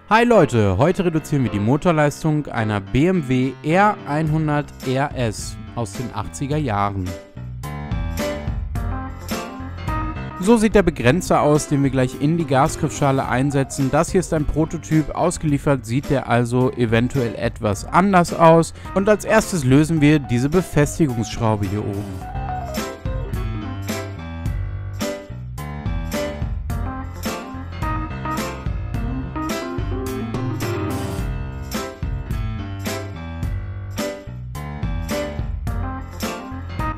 Hi Leute, heute reduzieren wir die Motorleistung einer BMW R100 RS aus den 80er Jahren. So sieht der Begrenzer aus, den wir gleich in die Gasgriffschale einsetzen. Das hier ist ein Prototyp, ausgeliefert sieht der also eventuell etwas anders aus. Und als erstes lösen wir diese Befestigungsschraube hier oben.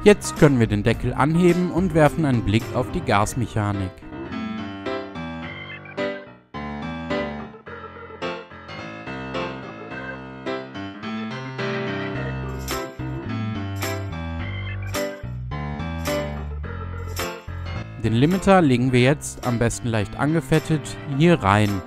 Jetzt können wir den Deckel anheben und werfen einen Blick auf die Gasmechanik. Den Limiter legen wir jetzt, am besten leicht angefettet, hier rein.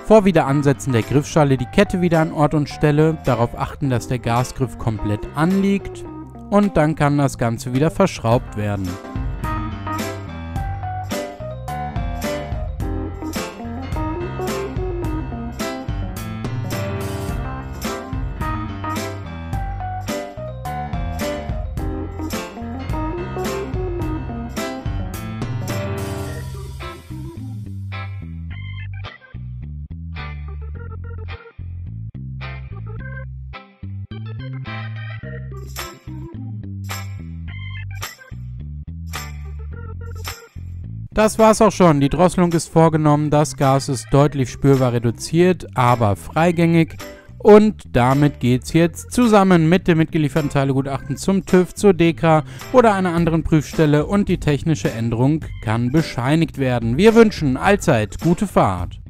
Vor Wiederansetzen der Griffschale die Kette wieder an Ort und Stelle, darauf achten, dass der Gasgriff komplett anliegt und dann kann das Ganze wieder verschraubt werden. Das war's auch schon, die Drosselung ist vorgenommen, das Gas ist deutlich spürbar reduziert, aber freigängig und damit geht's jetzt zusammen mit dem mitgelieferten Teilegutachten zum TÜV, zur DEKRA oder einer anderen Prüfstelle und die technische Änderung kann bescheinigt werden. Wir wünschen allzeit gute Fahrt.